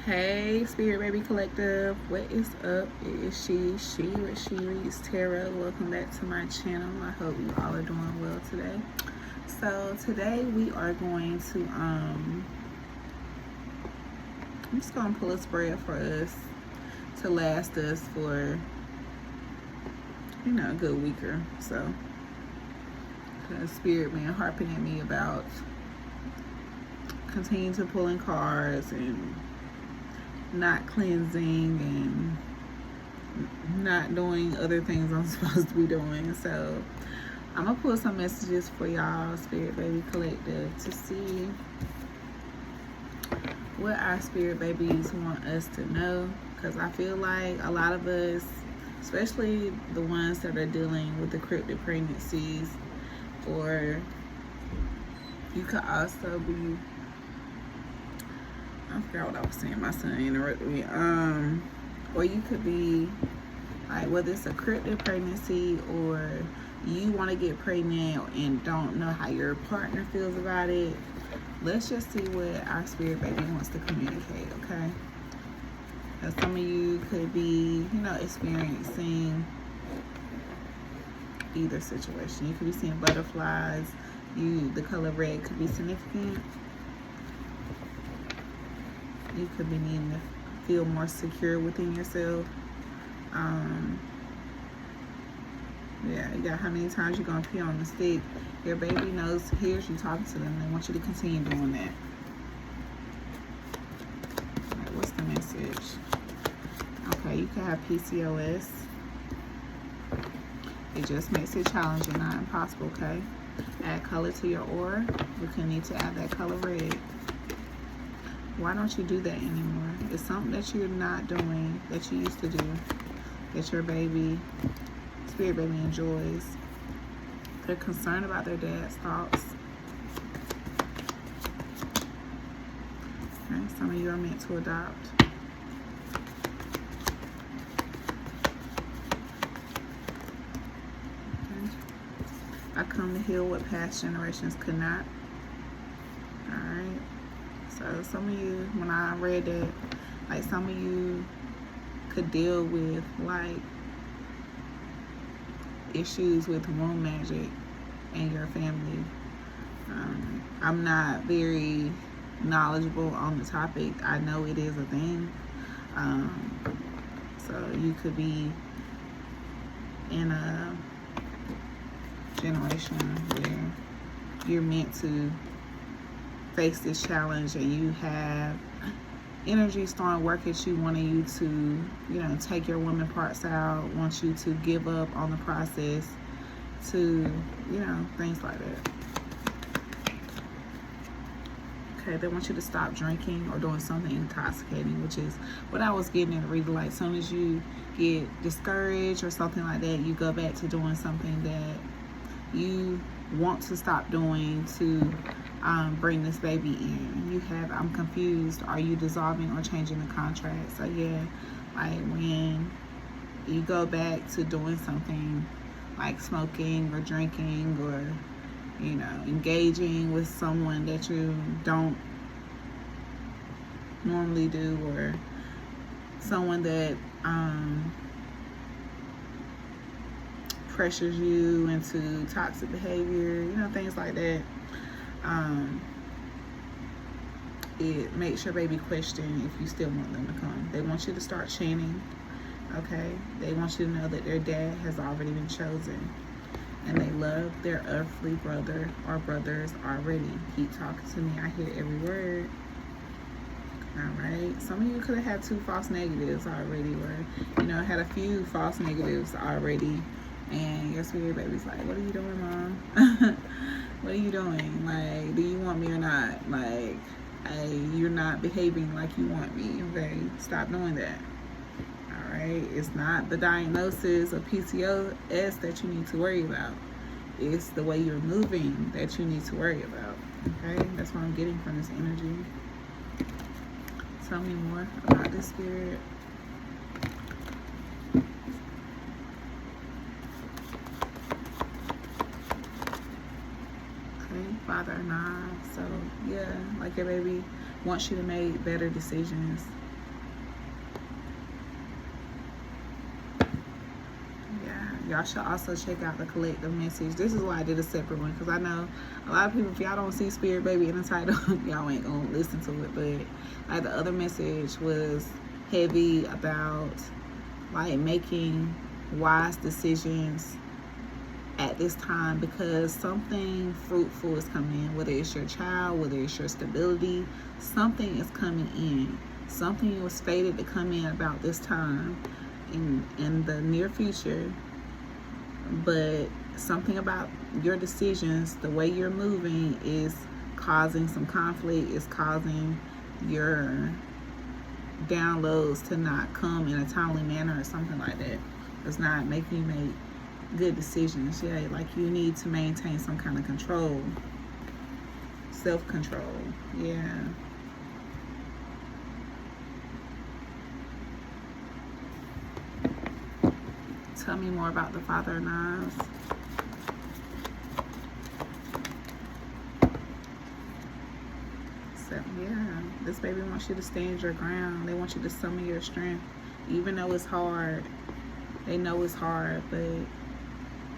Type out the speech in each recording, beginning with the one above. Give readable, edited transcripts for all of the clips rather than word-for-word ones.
Hey, Spirit Baby Collective, what is up? It is she with She Reads Tarot. Welcome back to my channel. I hope you all are doing well today. So today we are going to I'm just gonna pull a spread for us to last us for a good week or so. Because Spirit been harping at me about continuing to pulling cards and not cleansing and not doing other things I'm supposed to be doing. So I'm gonna pull some messages for y'all, Spirit Baby Collective, to see what our Spirit Babies want us to know. Because I feel like a lot of us, especially the ones that are dealing with the cryptic pregnancies, or you could also be, I forgot what I was saying, my son interrupted me. Or you could be like, whether it's a cryptic pregnancy or you want to get pregnant and don't know how your partner feels about it. Let's just see what our Spirit Baby wants to communicate, okay? Because some of you could be, experiencing either situation. You could be seeing butterflies. The color red could be significant. You could be needing to feel more secure within yourself. Yeah, you got how many times you're going to pee on the stick. Your baby hears you talking to them. They want you to continue doing that. All right, what's the message? Okay, you can have PCOS. It just makes it challenging, not impossible, okay? Add color to your aura. We could need to add that color red. Why don't you do that anymore? It's something that you're not doing that you used to do, that your Spirit Baby enjoys. They're concerned about their dad's thoughts. Okay, some of you are meant to adopt. Okay. I come to heal what past generations could not. Alright. So some of you, when I read that, like some of you could deal with like issues with womb magic in your family. I'm not very knowledgeable on the topic. I know it is a thing. So you could be in a generation where you're meant to face this challenge and you have energy starting work at you, wanting you to, take your woman parts out, wants you to give up on the process, to, things like that. Okay, they want you to stop drinking or doing something intoxicating, which is what I was getting in the reading. Like, as soon as you get discouraged or something like that, you go back to doing something that you want to stop doing to bring this baby in. I'm confused. Are you dissolving or changing the contract? So yeah, like when you go back to doing something like smoking or drinking or engaging with someone that you don't normally do, or someone that pressures you into toxic behavior, things like that. It makes your baby question if you still want them to come. They want you to start chanting, okay? They want you to know that their dad has already been chosen and they love their earthly brother or brothers already. Keep talking to me. I hear every word. All right. Some of you could have had 2 false negatives already, or, had a few false negatives already. And your Spirit Baby's like, what are you doing, Mom? What are you doing? Like, do you want me or not? Like, you're not behaving like you want me. Okay, stop doing that. All right, it's not the diagnosis of PCOS that you need to worry about. It's the way you're moving that you need to worry about. Okay, that's what I'm getting from this energy. Tell me more about this Spirit. Father, nah. So yeah, like your baby wants you to make better decisions. Y'all should also check out the collective message. This is why I did a separate one, because I know a lot of people, if y'all don't see Spirit Baby in the title, y'all ain't gonna listen to it. But like, the other message was heavy about like making wise decisions at this time, because something fruitful is coming in, whether it's your child, whether it's your stability. Something is coming in. Something was fated to come in about this time in the near future. But something about your decisions, the way you're moving, is causing some conflict, is causing your downloads to not come in a timely manner or something like that. It's not making you make good decisions. Yeah, like you need to maintain some kind of control, self-control. Yeah. Tell me more about the Father of Knives. So, yeah, this baby wants you to stand your ground. They want you to summon your strength, even though it's hard. They know it's hard, but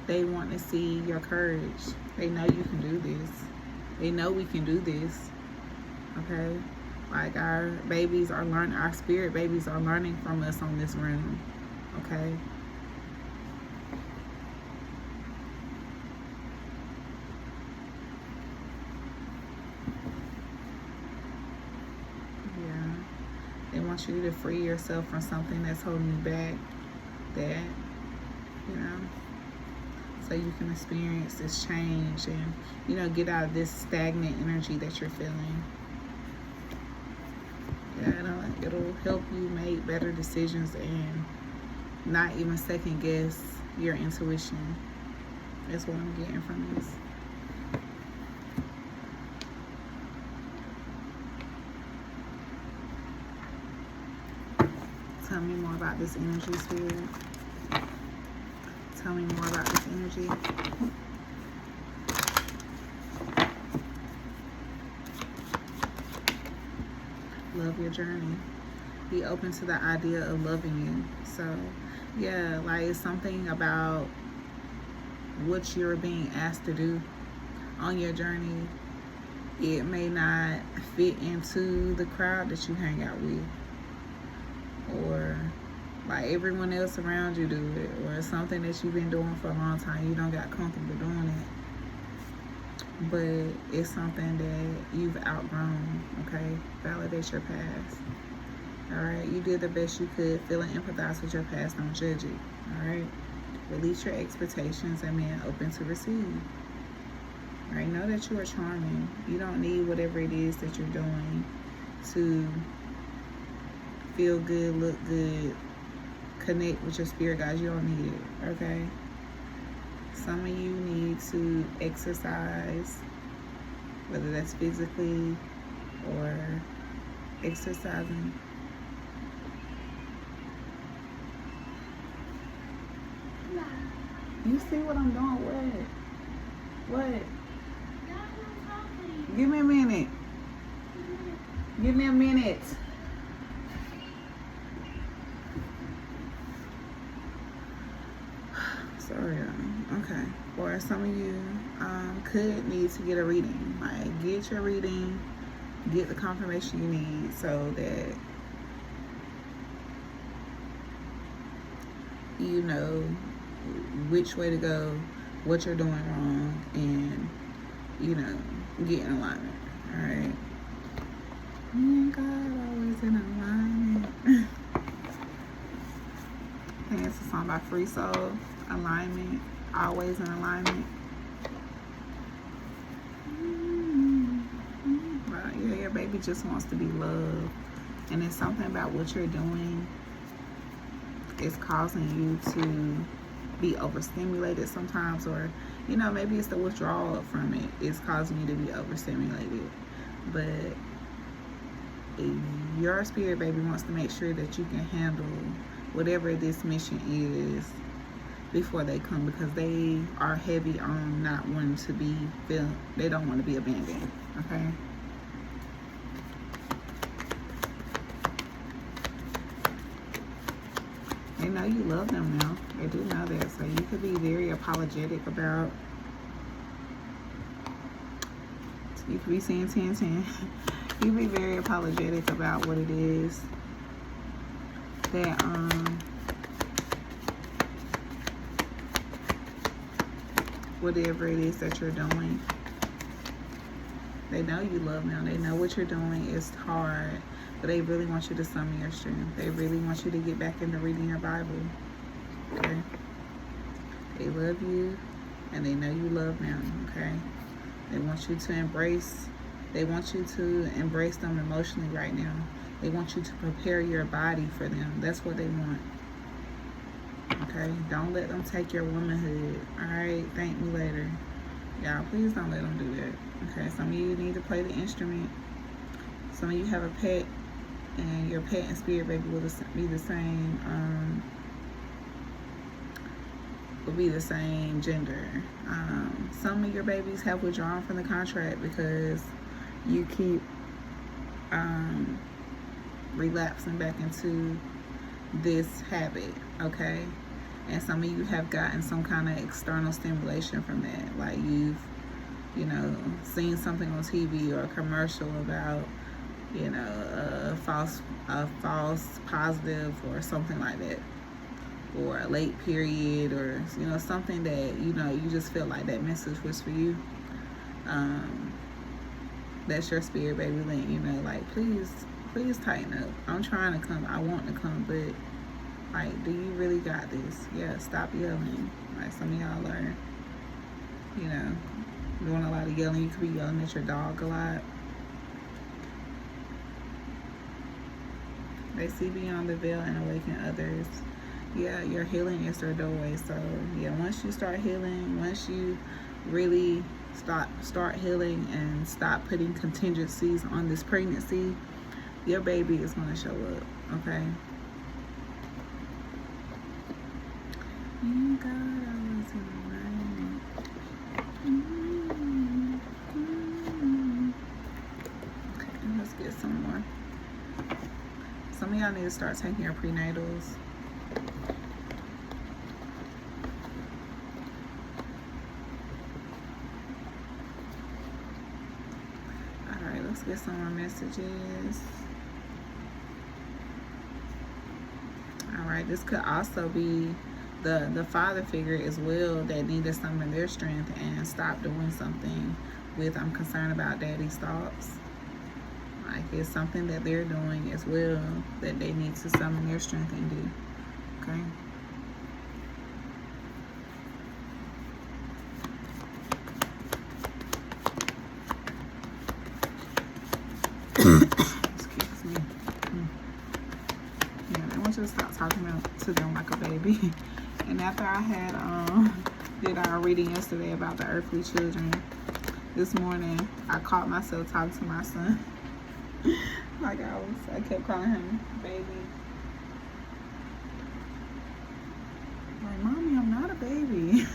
they want to see your courage. They know you can do this. They know we can do this. Okay? Like, our babies are learning, our spirit babies are learning from us on this realm. Okay? They want you to free yourself from something that's holding you back, that, you know, so you can experience this change and, you know, get out of this stagnant energy that you're feeling. Yeah, it'll help you make better decisions and not even second guess your intuition. That's what I'm getting from this. Tell me more about this energy, Spirit. Tell me more about this energy. Love your journey. Be open to the idea of loving you. So, yeah, like, it's something about what you're being asked to do on your journey. It may not fit into the crowd that you hang out with, or like everyone else around you do it, or something that you've been doing for a long time. You don't got comfortable doing it, but it's something that you've outgrown. Okay, validate your past. All right, you did the best you could. Feel and empathize with your past. Don't judge it. All right, release your expectations and being open to receive. All right, know that you are charming. You don't need whatever it is that you're doing to feel good, look good, connect with your spirit guides. You don't need it, okay? Some of you need to exercise, whether that's physically or exercising. You see what I'm doing? What? Give me a minute. Give me a minute. Sorry, okay. Or some of you could need to get a reading. Like, get your reading, get the confirmation you need so that you know which way to go, what you're doing wrong, and, you know, get in alignment. All right. Me and God always in alignment. I think it's a song by Free Soul. Alignment, always in alignment. Well, yeah, your baby just wants to be loved, and it's something about what you're doing is causing you to be overstimulated sometimes, or, you know, maybe it's the withdrawal from it. It's causing you to be overstimulated, but your spirit baby wants to make sure that you can handle whatever this mission is before they come, because they are heavy on not wanting to be they don't want to be abandoned. Okay, they know you love them now. They do know that. So you could be very apologetic about, you could be saying 10-10. You be very apologetic about what it is that whatever it is that you're doing. They know you love them. They know what you're doing is hard, but they really want you to summon your strength. They really want you to get back into reading your Bible. Okay? They love you, and they know you love them. Okay? They want you to embrace. They want you to embrace them emotionally right now. They want you to prepare your body for them. That's what they want. Okay? Don't let them take your womanhood. Alright? Thank me later. Y'all, please don't let them do that. Okay? Some of you need to play the instrument. Some of you have a pet, and your pet and spirit baby will be the same. Will be the same gender. Some of your babies have withdrawn from the contract because you keep relapsing back into this habit, okay? And some of you have gotten some kind of external stimulation from that. Like you've, you know, seen something on TV or a commercial about, you know, a false positive or something like that. Or a late period, or, you know, something that, you know, you just feel like that message was for you. That's your spirit baby letting you know, like, please tighten up. I'm trying to come, I want to come, but like, do you really got this? Yeah, stop yelling. Like some of y'all are, you know, doing a lot of yelling. You could be yelling at your dog a lot. They see beyond the veil and awaken others. Yeah, your healing is their doorway. So yeah, once you start healing, once you really start healing and stop putting contingencies on this pregnancy, your baby is going to show up. Okay? You got us in Okay, let's get some more. Some of y'all need to start taking your prenatals. Alright, let's get some more messages. Alright, this could also be the father figure as well that need to summon their strength and stop doing something with I'm concerned about daddy's thoughts. Like it's something that they're doing as well that they need to summon their strength and do. Okay? Excuse me. Yeah, they want you to stop talking to them like a baby. And after I had did our reading yesterday about the earthly children, this morning I caught myself talking to my son. Like I kept calling him baby. Like, mommy, I'm not a baby.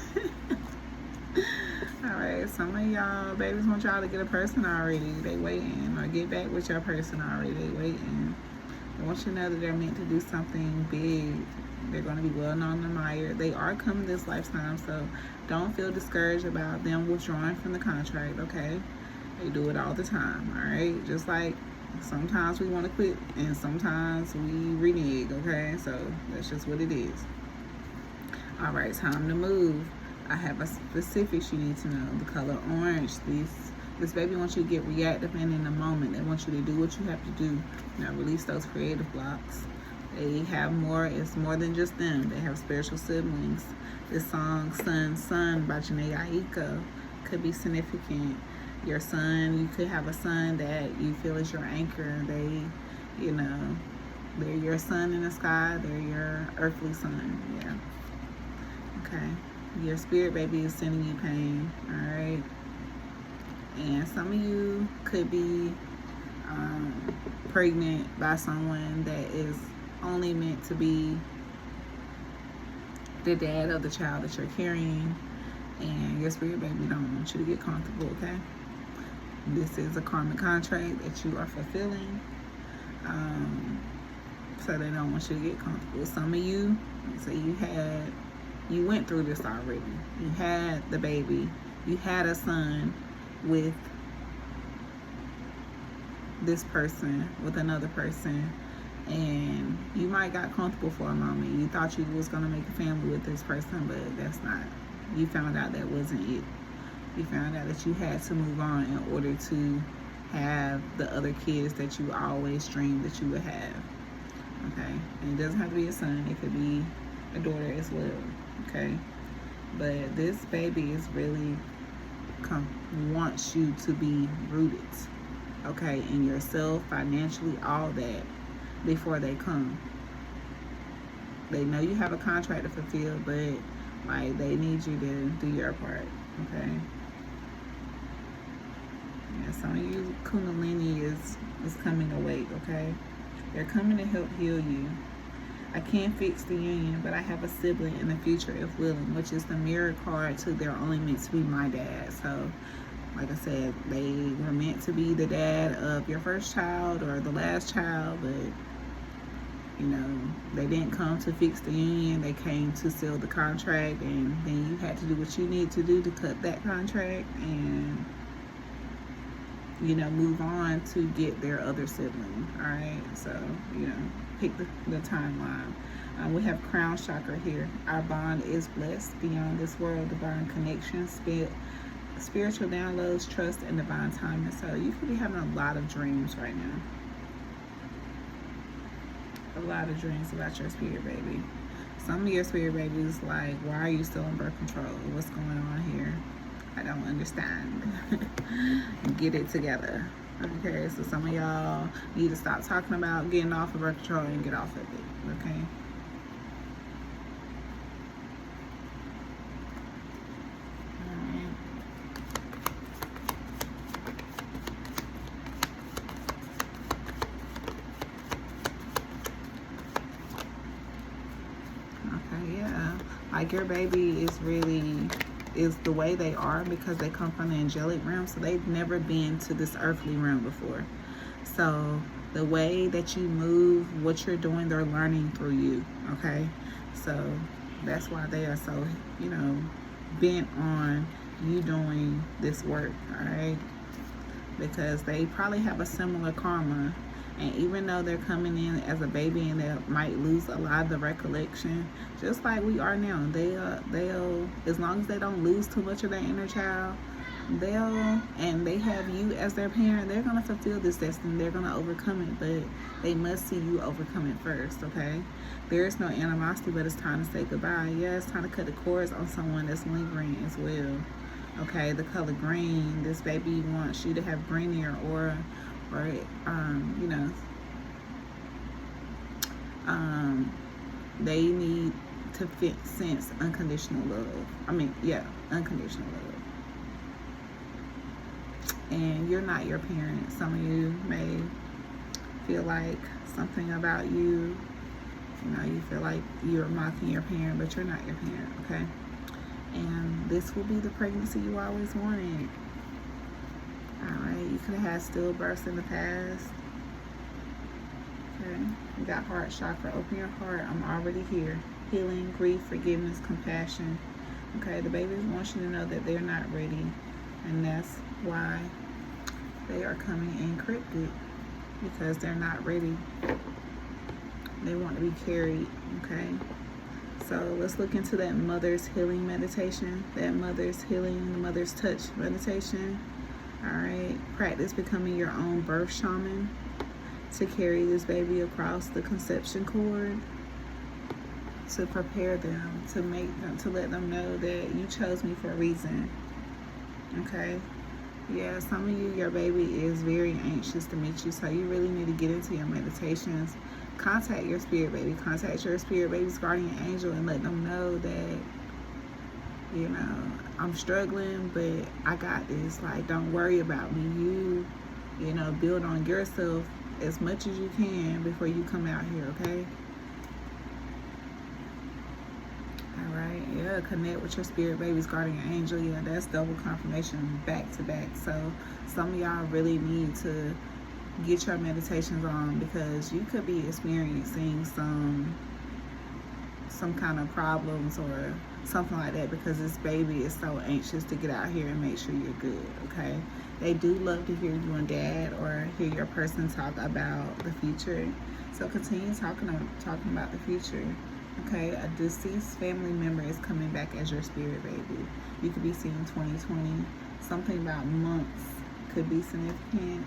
Alright, some of y'all babies want y'all to get a person already. They waiting, or get back with your person already. They waiting. They want you to know that they're meant to do something big. They're going to be well known and admired. They are coming this lifetime, so don't feel discouraged about them withdrawing from the contract, okay? They do it all the time, alright? Just like sometimes we want to quit and sometimes we renege, okay? So that's just what it is. Alright, time to move. I have a specifics you need to know. The color orange. This baby wants you to get reactive and in the moment. They want you to do what you have to do. Now release those creative blocks. They have more. It's more than just them. They have spiritual siblings. This song, Son by Janae Aiko, could be significant. Your son, you could have a son that you feel is your anchor. They, you know, they're your sun in the sky. They're your earthly sun. Yeah. Okay. Your spirit baby is sending you pain. Alright. And some of you could be pregnant by someone that is only meant to be the dad of the child that you're carrying, and your spirit baby don't want you to get comfortable, okay? This is a karmic contract that you are fulfilling. So they don't want you to get comfortable. Some of you, so you went through this already. You had the baby. You had a son with this person, with another person, and you might got comfortable for a moment. You thought you was gonna make a family with this person, but that's not. You found out that wasn't it. You found out that you had to move on in order to have the other kids that you always dreamed that you would have. Okay, and it doesn't have to be a son. It could be a daughter as well. Okay, but this baby is really wants you to be rooted, okay, in yourself, financially, all that, before they come. They know you have a contract to fulfill, but like they need you to do your part. Okay. Yeah, some of you Kundalini is coming awake. Okay, they're coming to help heal you. I can't fix the union, but I have a sibling in the future if willing, which is the mirror card to they're only meant to be my dad. So, like I said, they were meant to be the dad of your first child or the last child, but you know, they didn't come to fix the union. They came to seal the contract, and then you had to do what you need to do to cut that contract and, you know, move on to get their other sibling. All right, so, you know, pick the timeline. We have crown chakra here. Our bond is blessed beyond this world, divine connection, spiritual downloads, trust, and divine timing. So you could be having a lot of dreams right now. A lot of dreams about your spirit baby. Some of your spirit babies like, why are you still in birth control? What's going on here? I don't understand. Get it together. Okay, so some of y'all need to stop talking about getting off of birth control and get off of it. Okay. Like your baby is the way they are because they come from the angelic realm, so they've never been to this earthly realm before. So the way that you move, what you're doing, they're learning through you. Okay, so that's why they are so, you know, bent on you doing this work. All right, because they probably have a similar karma. And even though they're coming in as a baby and they might lose a lot of the recollection, just like we are now, they'll, as long as they don't lose too much of their inner child, and they have you as their parent, they're going to fulfill this destiny. They're going to overcome it, but they must see you overcome it first, okay? There is no animosity, but it's time to say goodbye. Yeah, it's time to cut the cords on someone that's lingering as well, okay? The color green, this baby wants you to have green in your aura, or you know, they need to sense unconditional love. I mean, yeah, unconditional love. And you're not your parent. Some of you may feel like something about you, you know, you feel like you're mocking your parent, but you're not your parent, okay? And this will be the pregnancy you always wanted. Alright, you could have had stillbirths in the past. Okay, you got heart chakra. Open your heart. I'm already here. Healing, grief, forgiveness, compassion. Okay, the babies want you to know that they're not ready. And that's why they are coming encrypted. Because they're not ready. They want to be carried. Okay. So let's look into that mother's healing meditation. That mother's healing, the mother's touch meditation. Alright, practice becoming your own birth shaman to carry this baby across the conception cord, to prepare them, to make them, to let them know that you chose me for a reason. Okay? Yeah, some of you, your baby is very anxious to meet you, so you really need to get into your meditations. Contact your spirit baby. Contact your spirit baby's guardian angel and let them know that, you know, I'm struggling, but I got this. Like, don't worry about me. You know, build on yourself as much as you can before you come out here, okay? All right, yeah, connect with your spirit baby's guardian angel. Yeah, that's double confirmation back to back. So some of y'all really need to get your meditations on, because you could be experiencing some kind of problems or something like that, because this baby is so anxious to get out here and make sure you're good. Okay, they do love to hear you and dad or hear your person talk about the future, so continue talking about the future. Okay, a deceased family member is coming back as your spirit baby. You could be seeing 2020. Something about months could be significant,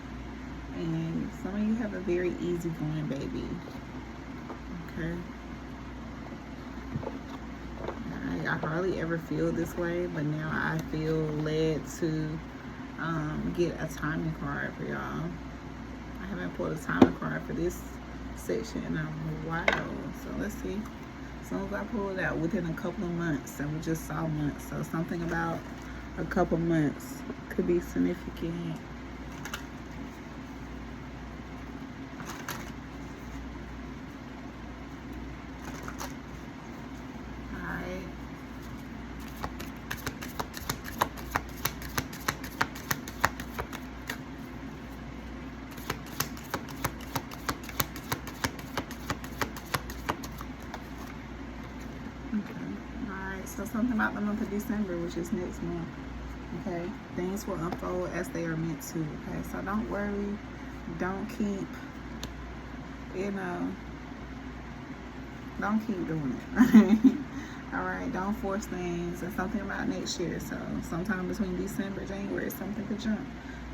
and some of you have a very easygoing baby. Okay. I hardly ever feel this way, but now I feel led to get a timing card for y'all. I haven't pulled a timing card for this section in a while, so let's see. As soon as I pull it out, within a couple of months, and we just saw months, so something about a couple months could be significant. So something about the month of December, which is next month. Okay, things will unfold as they are meant to. Okay, so don't worry, don't keep, don't keep doing it. All right, don't force things. And something about next year. So sometime between December, January, something could jump.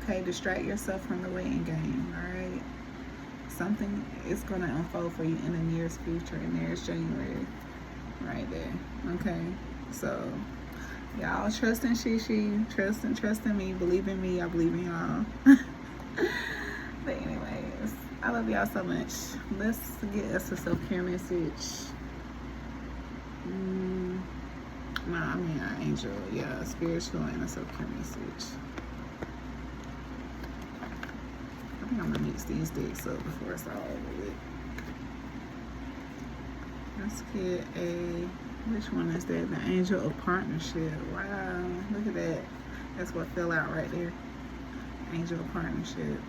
Okay, distract yourself from the waiting game. All right, something is going to unfold for you in the nearest future, and there's January right there. Okay, so y'all trust in Shishi, trust in me, believe in me, I believe in y'all. But anyways, I love y'all so much. Let's get us a self-care message. I mean an angel, yeah, spiritual and a self-care message. I think I'm gonna mix these decks up before it's all over with. Let's get which one is that? The Angel of Partnership. Wow, look at that. That's what fell out right there. Angel of Partnership.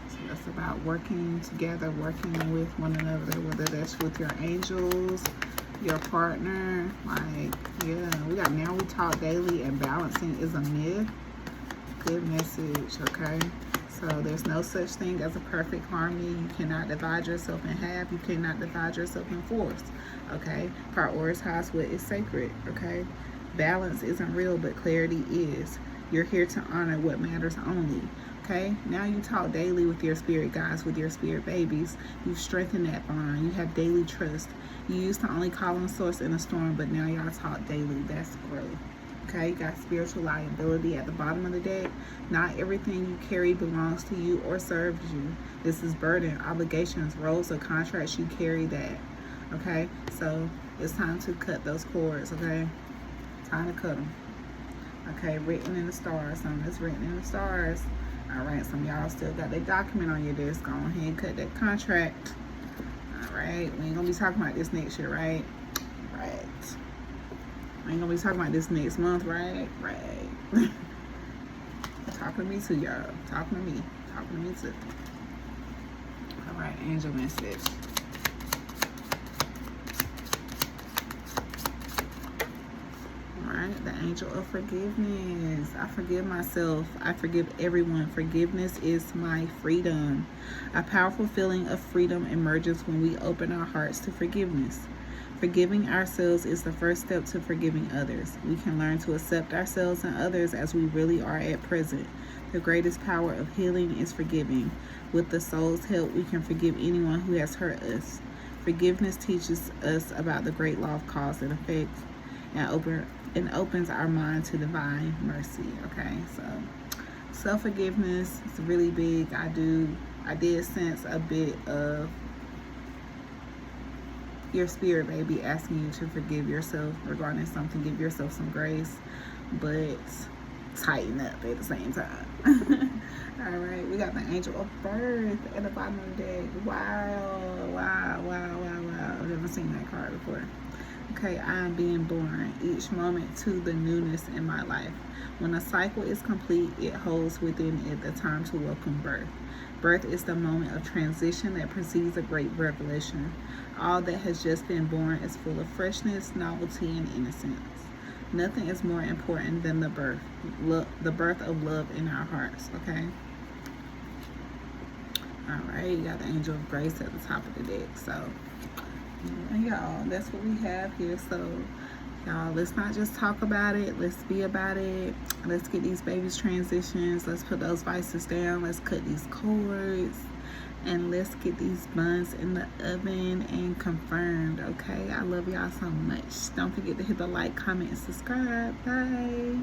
So that's about working together, working with one another, whether that's with your angels, your partner. Like, yeah, we got Now We Talk Daily, and balancing is a myth. Good message, okay? So there's no such thing as a perfect harmony. You cannot divide yourself in half. You cannot divide yourself in fourths, okay? Prioritize what is sacred, okay? Balance isn't real, but clarity is. You're here to honor what matters only, okay? Now you talk daily with your spirit guides, with your spirit babies. You've strengthened that bond. You have daily trust. You used to only call on source in a storm, but now y'all talk daily. That's growth. Okay, you got spiritual liability at the bottom of the deck. Not everything you carry belongs to you or serves you. This is burden, obligations, roles, or contracts. You carry that. Okay, so it's time to cut those cords. Okay, time to cut them. Okay, written in the stars. Some that's written in the stars. All right, some of y'all still got that document on your desk. Go ahead and cut that contract. All right, we ain't gonna be talking about this next year, right? Right. I ain't gonna be talking about this next month, right? Right. Talking to me too, y'all. Talking to me too. All right, angel message. All right, the angel of forgiveness. I forgive myself. I forgive everyone. Forgiveness is my freedom. A powerful feeling of freedom emerges when we open our hearts to forgiveness. Forgiving ourselves is the first step to forgiving others. We can learn to accept ourselves and others as we really are at present. The greatest power of healing is forgiving. With the soul's help, we can forgive anyone who has hurt us. Forgiveness teaches us about the great law of cause and effect, and opens our mind to divine mercy. Okay, so self-forgiveness is really big. I did sense a bit of your spirit baby asking you to forgive yourself regarding something. Give yourself some grace, but tighten up at the same time. All right, we got the angel of birth at the bottom of the deck. Wow. I've never seen that card before. Okay, I am being born, each moment to the newness in my life. When a cycle is complete, it holds within it the time to welcome birth. Birth is the moment of transition that precedes a great revelation. All that has just been born is full of freshness, novelty, and innocence. Nothing is more important than the birth of love in our hearts, okay? All right, you got the angel of grace at the top of the deck. So, y'all, that's what we have here. So, y'all, let's not just talk about it. Let's be about it. Let's get these babies transitions. Let's put those vices down. Let's cut these cords. And let's get these buns in the oven and confirmed, okay? I love y'all so much. Don't forget to hit the like, comment, and subscribe. Bye.